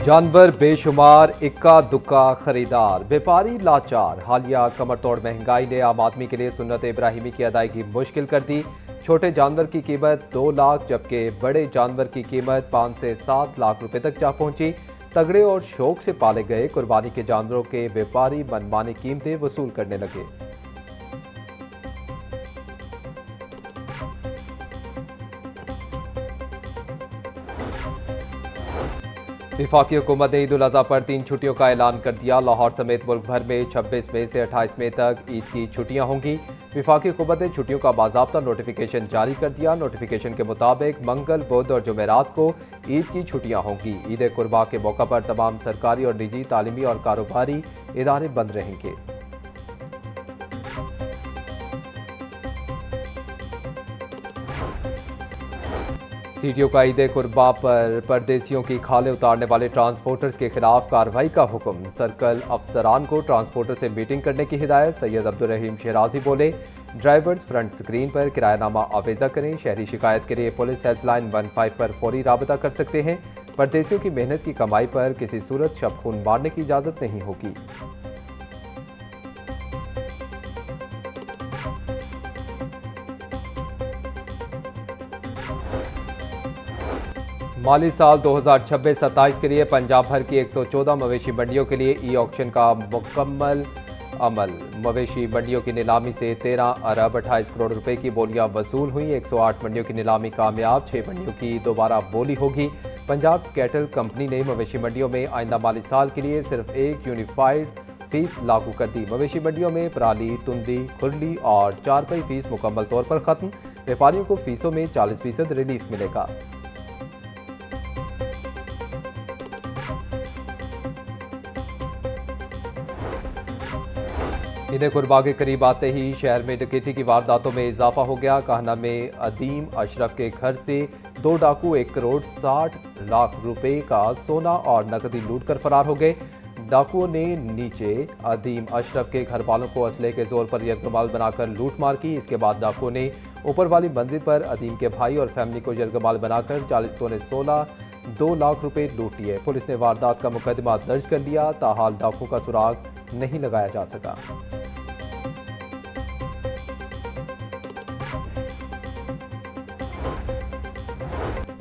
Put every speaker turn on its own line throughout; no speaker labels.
जानवर बेशुमार, इक्का दुक्का खरीदार, व्यापारी लाचार। हालिया कमर तोड़ महंगाई ने आम आदमी के लिए सुन्नत इब्राहिमी की अदायगी मुश्किल कर दी। छोटे जानवर की कीमत 2 लाख जबकि बड़े जानवर की कीमत 5 से 7 लाख रुपए तक जा पहुंची। तगड़े और शौक से पाले गए कुर्बानी के जानवरों के व्यापारी मनमानी कीमतें वसूल करने लगे। वफाकी हुकूमत ने ईद उल अजहा पर 3 छुट्टियों का ऐलान कर दिया। लाहौर समेत मुल्क भर में 26 मई से 28 मई तक ईद की छुट्टियां होंगी। वफाकी हुकूमत ने छुट्टियों का बाज़ाब्ता नोटिफिकेशन जारी कर दिया। नोटिफिकेशन के मुताबिक मंगल, बुध और जुमेरात को ईद की छुट्टियां होंगी। ईद कुर्बा के मौका पर तमाम सरकारी और निजी, तालीमी और कारोबारी इदारे बंद रहेंगे। सीटीओ का ईद कुर्बा पर परदेसियों की खाले उतारने वाले ट्रांसपोर्टर्स के खिलाफ कार्रवाई का हुक्म। सर्कल अफसरान को ट्रांसपोर्टर से मीटिंग करने की हिदायत। सैयद अब्दुल रहीम शहराजी बोले, ड्राइवर्स फ्रंट स्क्रीन पर किरायानामा आवेजा करें। शहरी शिकायत के लिए पुलिस हेल्पलाइन 15 पर फौरी राबता कर सकते हैं। परदेसियों की मेहनत की कमाई पर किसी सूरत शब खून मारने की इजाज़त नहीं होगी। माली साल 2026-27 के लिए पंजाब भर की 114 मवेशी मंडियों के लिए ई ऑक्शन का मुकम्मल अमल। मवेशी मंडियों की नीलामी से 13 अरब 28 करोड़ रुपए की बोलियां वसूल हुई। 108 मंडियों की नीलामी कामयाब, 6 मंडियों की दोबारा बोली होगी। पंजाब कैटल कंपनी ने मवेशी मंडियों में आइंदा माली साल के लिए सिर्फ एक यूनिफाइड फीस लागू कर दी। मवेशी मंडियों में पराली, तुंदी, खुरली और चारपाई फीस मुकम्मल तौर पर खत्म। व्यापारियों को फीसों में 40% रिलीफ मिलेगा। ईद कुर्बा के करीब आते ही शहर में डकैती की वारदातों में इजाफा हो गया। काहना में अदीम अशरफ के घर से 2 डाकू 1 करोड़ 60 लाख रुपए का सोना और नकदी लूट कर फरार हो गए। डाकुओं ने नीचे अदीम अशरफ के घर वालों को असले के जोर पर यरगमाल बनाकर लूट मार की। इसके बाद डाकुओं ने ऊपर वाली मंजिल पर अदीम के भाई और फैमिली को यरगमाल बनाकर 40 तोले 2 लाख रुपए लूट लिए। पुलिस ने वारदात का मुकदमा दर्ज कर लिया। ताहाल डाकुओं का सुराग नहीं लगाया जा सका।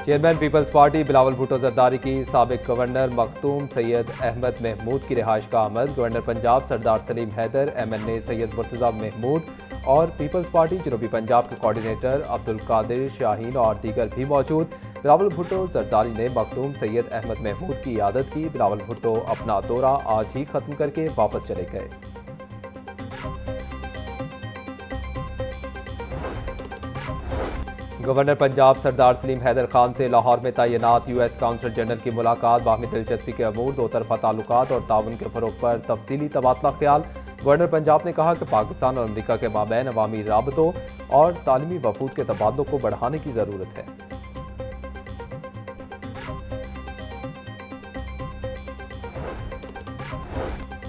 Chairman people's party Bilawal Bhutto Zardari की साबिक गवर्नर मखदूम सैयद अहमद महमूद की रिहाइश का अमल। गवर्नर पंजाब सरदार सलीम हैदर, MNA सैयद मुर्तज़ा महमूद और पीपल्स पार्टी जनूबी पंजाब के कोऑर्डिनेटर अब्दुल कादिर शाहीन और दीगर भी मौजूद। बिलावल भुट्टो जरदारी ने मखदूम सैयद अहमद महमूद की इयादत की। बिलावल भुट्टो अपना दौरा आज ही खत्म करके वापस चले गए। गवर्नर पंजाब सरदार सलीम हैदर खान से लाहौर में तैनात US काउंसल जनरल की मुलाकात। बाहमी दिलचस्पी के अमूर, दो तरफा ताल्लुकात और ताउन के फरोग पर तफसीली तबादला ख्याल। गवर्नर पंजाब ने कहा कि पाकिस्तान और अमरीका के माबैन अवामी राबतों और तालीमी वफूद के तबादलों को बढ़ाने की ज़रूरत है।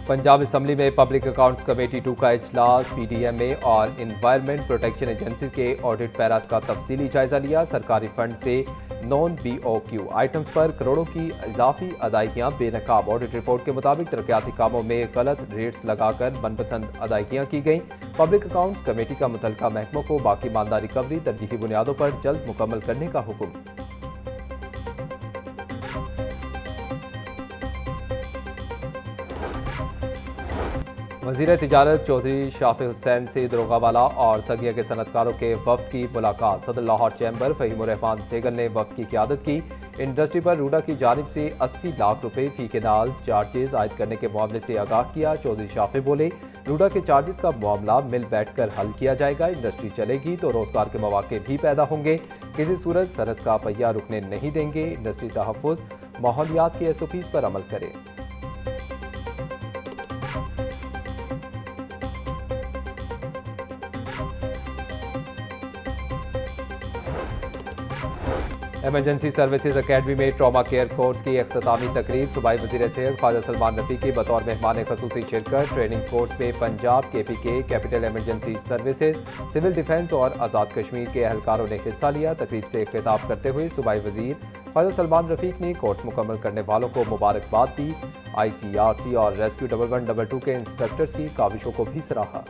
पंजाब असम्बली में पब्लिक अकाउंट्स कमेटी 2 का इजलास। PDMA और इन्वायरमेंट प्रोटेक्शन एजेंसी के ऑडिट पैरास का तफसीली जायजा लिया। सरकारी फंड से नॉन BOQ आइटम्स पर करोड़ों की इजाफी अदायगियां बेनकाब। ऑडिट रिपोर्ट के मुताबिक तरक्याती कामों में गलत रेट्स लगाकर मनपसंद अदायगियां की गईं। पब्लिक अकाउंट्स कमेटी का मुतल्लिका महकमों को बाकी मानदा रिकवरी तरजीही बुनियादों पर जल्द मुकम्मल करने का हुक्म। वज़ीर तिजारत चौधरी शाफी हुसैन से दरोगावाला और सगिया के सनतकारों के वफ्द की मुलाकात। सदर लाहौर चैम्बर फ़हीमुर रहमान सेगल ने वफ्द की क़यादत की। इंडस्ट्री पर रूडा की जानिब से 80 लाख रुपए फी के नाल चार्जेस आयद करने के मामले से आगाह किया। चौधरी शाफी बोले, रूडा के चार्जेस का मामला मिल बैठकर हल किया जाएगा। इंडस्ट्री चलेगी तो रोजगार के मौके भी पैदा होंगे। किसी सूरत सनत का पहिया रुकने नहीं देंगे। इंडस्ट्री तहफ़्फ़ुज़, माहौलियात के SOPs पर अमल करें। एमरजेंसी सर्विसेज अकेडमी में ट्रॉमा केयर कोर्स की अख्तामी तकरीब। सूबाई वज़ीर सेहत ख्वाजा सलमान रफ़ी की बतौर मेहमान खसूसी शिरकत। ट्रेनिंग कोर्स में Punjab KPK, capital emergency services, civil defence और आज़ाद कश्मीर के एहलकारों ने हिस्सा लिया। तकरीब से खिताब करते हुए सूबाई वज़ीर ख्वाजा सलमान रफीक ने कोर्स मुकम्मल करने वालों को मुबारकबाद दी। ICRC और रेस्क्यू 1112 के इंस्ट्रक्टर्स की काविशों को भी सराहा।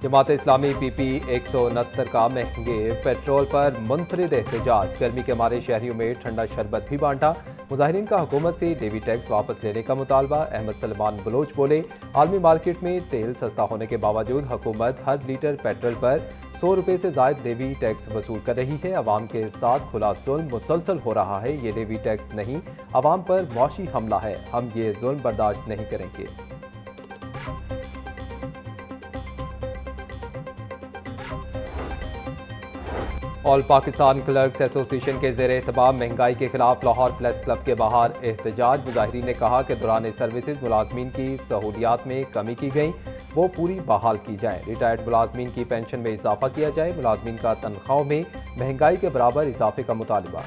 जमात इस्लामी PP 169 का महंगे पेट्रोल पर मुनफरिद एहतजाज। गर्मी के मारे शहरियों में ठंडा शरबत भी बांटा। मुजाहिरीन का हुकूमत से डेवी टैक्स वापस लेने का मुतालबा। अहमद सलमान बलोच बोले, आलमी मार्केट में तेल सस्ता होने के बावजूद हुकूमत हर लीटर पेट्रोल पर 100 रुपये से जायद लेवी टैक्स वसूल कर रही है। अवाम के साथ खुला जुल्म मुसलसल हो रहा है। ये लेवी टैक्स नहीं, अवाम पर मौशी हमला है। हम ये जुल्म बर्दाश्त नहीं करेंगे। ऑल पाकिस्तान क्लर्क्स एसोसिएशन के ज़ेर एहतमाम महंगाई के खिलाफ लाहौर प्रेस क्लब के बाहर एहतजाज। मुजाहिरीन ने कहा कि दौरान सर्विसेज मुलाजमीन की सहूलियात में कमी की गई, वो पूरी बहाल की जाए। रिटायर्ड मुलाजमीन की पेंशन में इजाफा किया जाए। मुलाजमीन का तनख्वाहों में महंगाई के बराबर इजाफे का मुतालबा।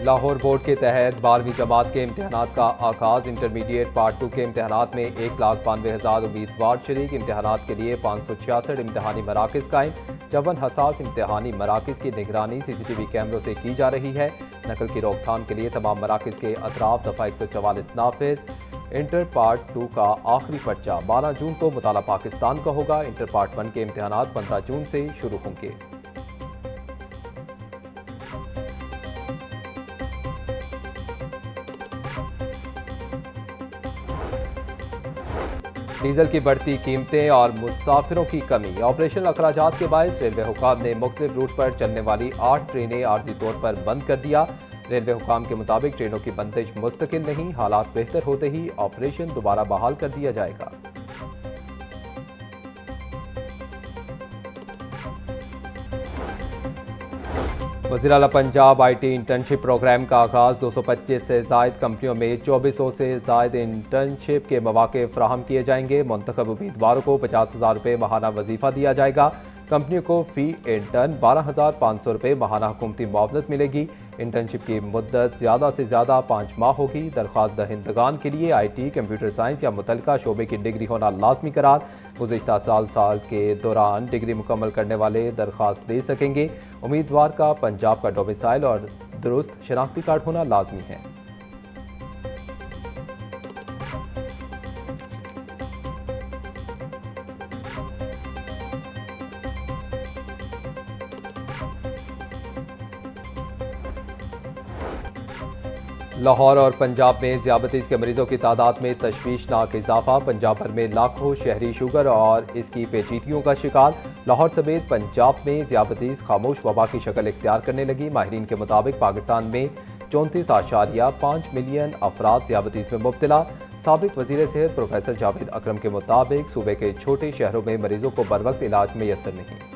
लाहौर बोर्ड के तहत 12वीं जमात के इम्तहानात का आगाज़। इंटरमीडिएट पार्ट 2 के इम्तहानात में 1,92,000 उम्मीदवार शरीक। इम्तहानात के लिए 566 इम्तहानी मराकज़ कायम। 54 हसास इम्तहानी मराकज़ की निगरानी CCTV कैमरों से की जा रही है। नकल की रोकथाम के लिए तमाम मराकज़ के अतराफ दफ़ा 144 नाफिज। इंटर पार्ट 2 का आखिरी पर्चा 12 जून को मुताला पाकिस्तान का होगा। इंटर पार्ट 1 के इम्तहानात 15 जून से शुरू होंगे। डीजल की बढ़ती कीमतें और मुसाफिरों की कमी। ऑपरेशनल अखराजात के बायस रेलवे हुकाम ने मुख्तलिफ रूट पर चलने वाली 8 ट्रेनें आर्जी तौर पर बंद कर दिया। रेलवे हुकाम के मुताबिक ट्रेनों की बंदिश मुस्तकिल नहीं, हालात बेहतर होते ही ऑपरेशन दोबारा बहाल कर दिया जाएगा। वज़ीर आला पंजाब IT इंटर्नशिप प्रोग्राम का आगाज़। 225 से ज़ायद कंपनियों में 2400 से ज़ायद इंटर्नशिप के मौके फराहम किए जाएंगे। मुंतखब उम्मीदवारों को 50,000 रुपये माहाना वजीफ़ा दिया जाएगा। कंपनियों को फ़ी इंटर्न 12,500 रुपये माहाना हुकूमती मुआवनत मिलेगी। इंटर्नशिप की मुद्दत ज़्यादा से ज़्यादा 5 माह होगी। दरख्वास्त दहिंदगान के लिए IT, कंप्यूटर साइंस या मुतल्लिका शोबे की डिग्री होना लाजमी करार। गुज़िश्ता साल के दौरान डिग्री मुकम्मल करने वाले दरख्वास्त दे सकेंगे। उम्मीदवार का पंजाब का डोमिसाइल और दुरुस्त शनाख्ती कार्ड होना लाजमी है। लाहौर और पंजाब में ज़ियाबतीस के मरीजों की तादाद में तशवीशनाक इजाफा। पंजाब भर में लाखों शहरी शुगर और इसकी पेचीदगियों का शिकार। लाहौर समेत पंजाब में ज़ियाबतीस खामोश वबा की शक्ल इख्तियार करने लगी। माहिरीन के मुताबिक पाकिस्तान में 34.5 मिलियन अफराद ज़ियाबतीस में मुब्तला। साबिक वज़ीर सेहत प्रोफेसर जावेद अकरम के मुताबिक सूबे के छोटे शहरों में मरीजों को बर वक्त इलाज मैसर नहीं।